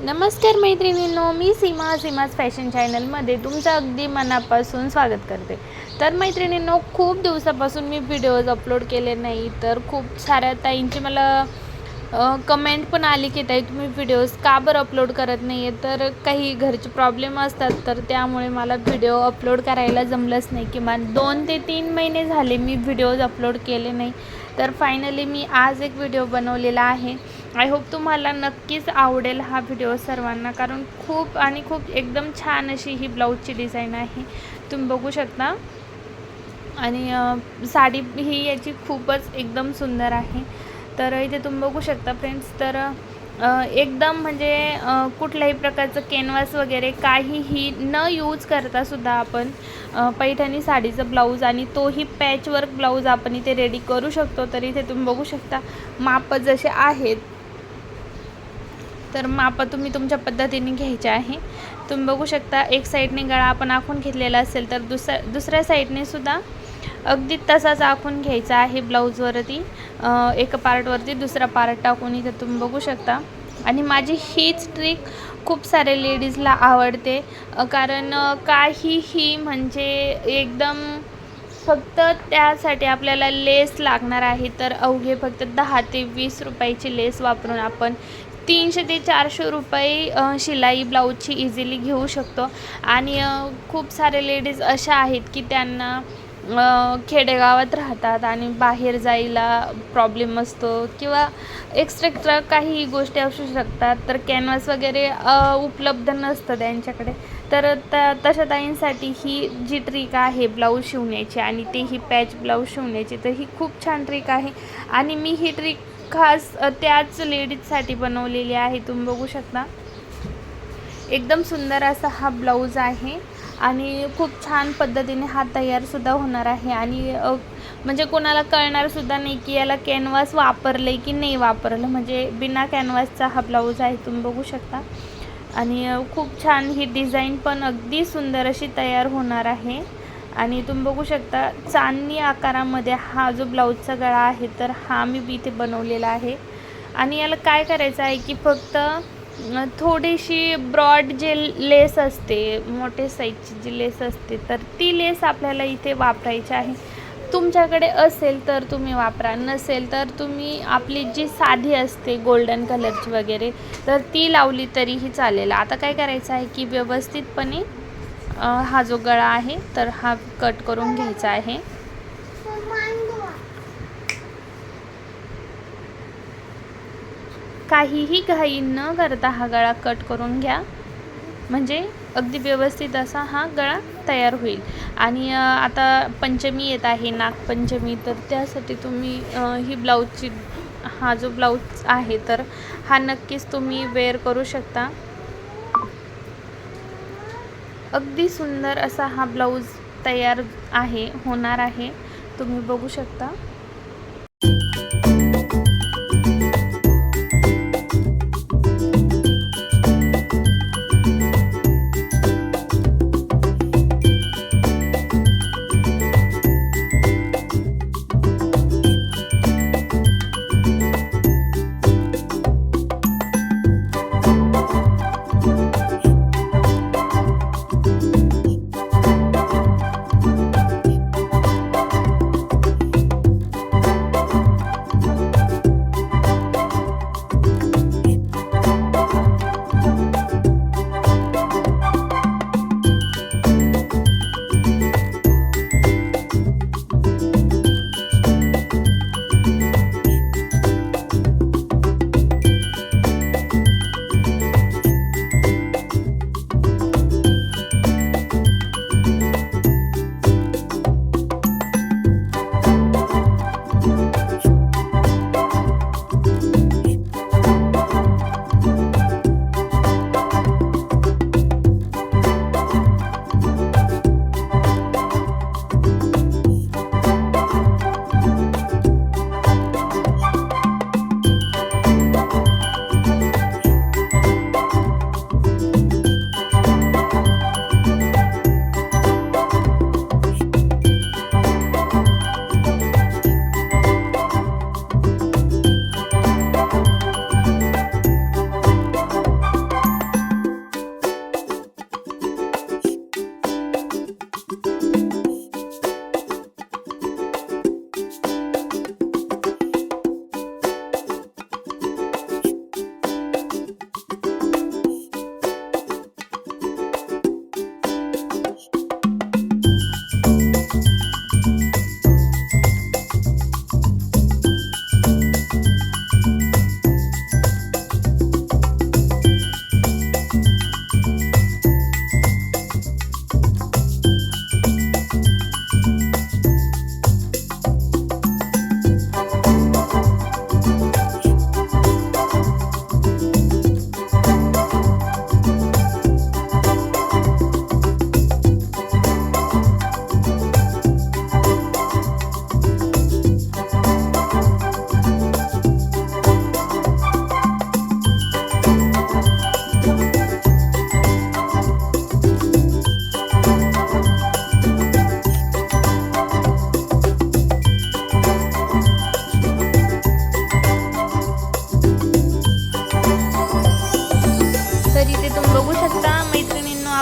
नमस्कार मैत्रिणींनो, मी सीमाज फॅशन चॅनलमध्ये तुमचं अगदी मनापासून स्वागत करते। तर मैत्रिणींनो, खूप दिवसापासून मी व्हिडिओज अपलोड केले नाही, तर खूप साऱ्या ताईंची मला कमेंट पण आली की ताई तुम्ही व्हिडिओज का बरं अपलोड करत नाही आहे। तर काही घरचे प्रॉब्लेम असतात, तर त्यामुळे मला व्हिडिओ अपलोड करायला जमलंच नाही। किमान 2 ते 3 महिने झाले मी व्हिडिओज अपलोड केले नाही। तर फायनली मी आज एक व्हिडिओ बनवलेला आहे। आय होप तुम्हाला नक्कीच आवडेल हा व्हिडिओ सर्वांना, कारण खूप एकदम छान अशी ही ब्लाऊजची डिझाईन आहे, तुम्ही बघू शकता। आणि साडी ही याची खूपच एकदम सुंदर आहे। तर इथे तुम्ही बघू शकता फ्रेंड्स, तर एकदम म्हणजे कुठल्याही प्रकारचं कॅनव्हास वगैरे काहीही न यूज करता सुद्धा आपण पैठणी साडीचं ब्लाऊज आणि तोही पॅचवर्क ब्लाऊज आपण इथे रेडी करू शकतो। तर इथे तुम्ही बघू शकता माप जसे आहेत, तर माप तुम्ही तुमच्या पद्धतीने घ्यायचे आहे। तुम्ही बघू शकता एक साईडने गळा आपण आखून घेतलेला असेल तर दुसऱ्या साईडने सुद्धा अगदी तसाच आखून घ्यायचा आहे ब्लाऊजवरती। एका पार्टवरती दुसरा पार्ट टाकून इथे तुम्ही बघू शकता। आणि माझी हीच ट्रिक खूप सारे लेडीजला आवडते, कारण काहीही म्हणजे एकदम फक्त त्यासाठी आपल्याला लेस लागणार आहे। तर अवघे फक्त 10 ते 20 रुपयाची लेस वापरून आपण 300 ते 400 रुपये शिलाई ब्लाऊजची इझिली घेऊ शकतो। आणि खूप सारे लेडीज अशा आहेत की त्यांना खेडेगावात राहतात आणि बाहेर जायला प्रॉब्लेम असतो, किंवा एक्स्ट्रा काही गोष्टी असू शकतात, तर कॅनव्हास वगैरे उपलब्ध नसतं त्यांच्याकडे। तर तशा ताईंसाठी ही जी ट्रिक आहे ब्लाऊज शिवण्याची आणि तेही पॅच ब्लाऊज शिवण्याची, तर ही खूप छान ट्रिक आहे। आणि मी ही ट्रिक खास त्याच लेडीजसाठी बनवलेली आहे। तुम्ही बघू शकता एकदम सुंदर असा हा ब्लाऊज आहे आणि खूप छान पद्धतीने हा तयारसुद्धा होणार आहे। आणि म्हणजे कोणाला कळणारसुद्धा नाही की याला कॅनव्हास वापरले की नाही वापरलं, म्हणजे बिना कॅनव्हासचा हा ब्लाऊज आहे, तुम्ही बघू शकता। आणि खूप छान ही डिझाईन पण अगदी सुंदर अशी तयार होणार आहे। आणि तुम्ही बघू शकता चांदणी आकारामध्ये हा जो ब्लाऊजचा गळा आहे, तर हा मी इथे बनवलेला आहे। आणि याला काय करायचं आहे की फक्त थोडीशी ब्रॉड जे लेस असते, मोठे साईजची जी लेस असते, तर ती लेस आपल्याला इथे वापरायची आहे। तुमच्याकडे असेल तर तुम्ही वापरा, नसेल तर तुम्ही आपली जी साधी असते गोल्डन कलरची वगैरे, तर ती लावली तरीही चालेल। आता काय करायचं आहे की व्यवस्थितपणे हा जो गळा आहे तर हा कट करून घ्यायचा आहे। काहीही घाई न करता हा गळा कट करून घ्या, म्हणजे अगदी व्यवस्थित असा हा गळा तयार होईल। आणि आता पंचमी येत आहे, नागपंचमी, तर त्यासाठी तुम्ही ही ब्लाऊजची हा जो ब्लाऊज आहे तर हा नक्कीच तुम्ही वेअर करू शकता। अगदी सुंदर असा हा ब्लाऊज तयार होणार आहे, तुम्ही बघू शकता।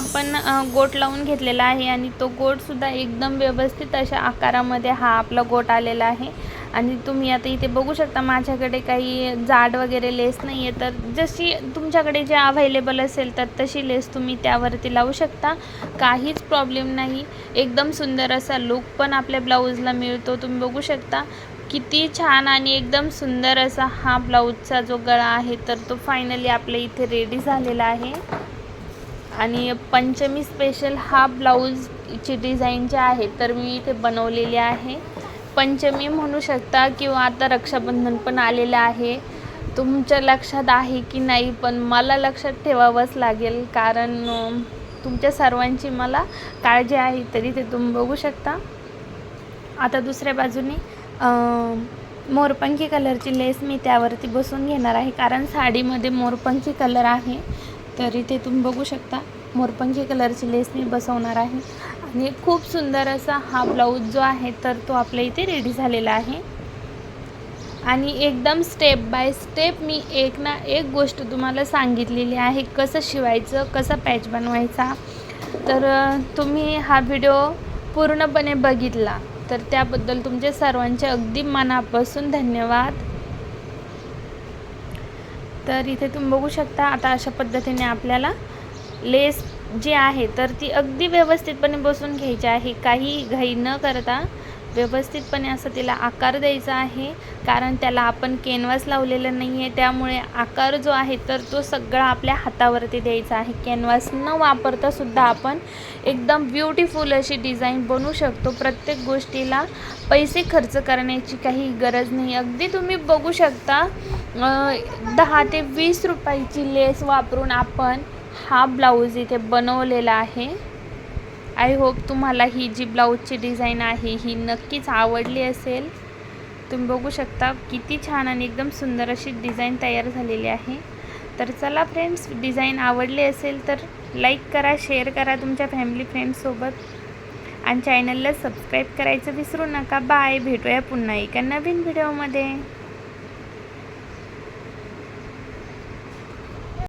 आपण गोट लावून घेतलेला आहे आणि तो गोटसुद्धा एकदम व्यवस्थित अशा आकारामध्ये हा आपला गोट आलेला आहे. आणि तुम्ही आता इथे बघू शकता माझ्याकडे काही जाड वगैरे लेस नाही आहे, तर जशी तुमच्याकडे जे अवेलेबल असेल तर तशी लेस तुम्ही त्यावरती लावू शकता, काहीच प्रॉब्लेम नाही. एकदम सुंदर असा लुक पण आपल्या ब्लाऊजला मिळतो. तुम्ही बघू शकता किती छान आणि एकदम सुंदर असा हा ब्लाऊजचा जो गळा आहे तर तो फायनली आपल्या इथे रेडी झालेला आहे. आणि पंचमी स्पेशल हा ब्लाऊजची डिझाईन जे आहे तर मी इथे बनवलेली आहे. पंचमी म्हणू शकता किंवा आता रक्षाबंधन पण आलेलं आहे. तुमच्या लक्षात आहे की नाही, पण मला लक्षात ठेवावंच लागेल, कारण तुमच्या सर्वांची मला काळजी आहे. तरी ते तुम्ही बघू शकता. आता दुसऱ्या बाजूने मोरपंखी कलरची लेस मी त्यावरती बसून घेणार आहे, कारण साडीमध्ये मोरपंखी कलर आहे. तर इथे तुम्ही बघू शकता मोरपंखी कलरची लेस मी बसवणार आहे. आणि खूप सुंदर असा हा ब्लाऊज जो आहे तर तो आपल्या इथे रेडी झालेला आहे. आणि एकदम स्टेप बाय स्टेप मी एक ना एक गोष्ट तुम्हाला सांगितलेली आहे, कसं शिवायचं, कसा पॅच बनवायचा. तर तुम्ही हा व्हिडिओ पूर्णपणे बघितला तर त्याबद्दल तुमचे सर्वांचे अगदी मनापासून धन्यवाद. तर इथे तुम्ही बघू शकता आता अशा पद्धतीने आपल्याला लेस जी आहे तर ती अगदी व्यवस्थितपणे बसून घ्यायची आहे. काही घाई न करता व्यवस्थितपणे असं तिला आकार द्यायचा आहे, कारण त्याला आपण कॅनव्हास लावलेलं नाही आहे, त्यामुळे आकार जो आहे तर तो सगळा आपल्या हातावरती द्यायचा आहे. कॅनव्हास न वापरता सुद्धा आपण एकदम ब्युटिफुल अशी डिझाईन बनवू शकतो. प्रत्येक गोष्टीला पैसे खर्च करण्याची काही गरज नाही. अगदी तुम्ही बघू शकता 10 ते 20 रुपयाची लेस वापरून आपण हा ब्लाऊज इथे बनवलेला आहे. आय होप तुम्हाला ही जी ब्लाऊजची डिझाईन आहे ही नक्कीच आवडली असेल. तुम्ही बघू शकता किती छान आणि एकदम सुंदर अशी डिझाईन तयार झालेली आहे. तर चला फ्रेंड्स, डिझाईन आवडली असेल तर लाईक करा, शेअर करा तुमच्या फॅमिली फ्रेंड्ससोबत आणि चॅनलला सबस्क्राईब करायचं विसरू नका. बाय, भेटूया पुन्हा एका नवीन व्हिडिओमध्ये.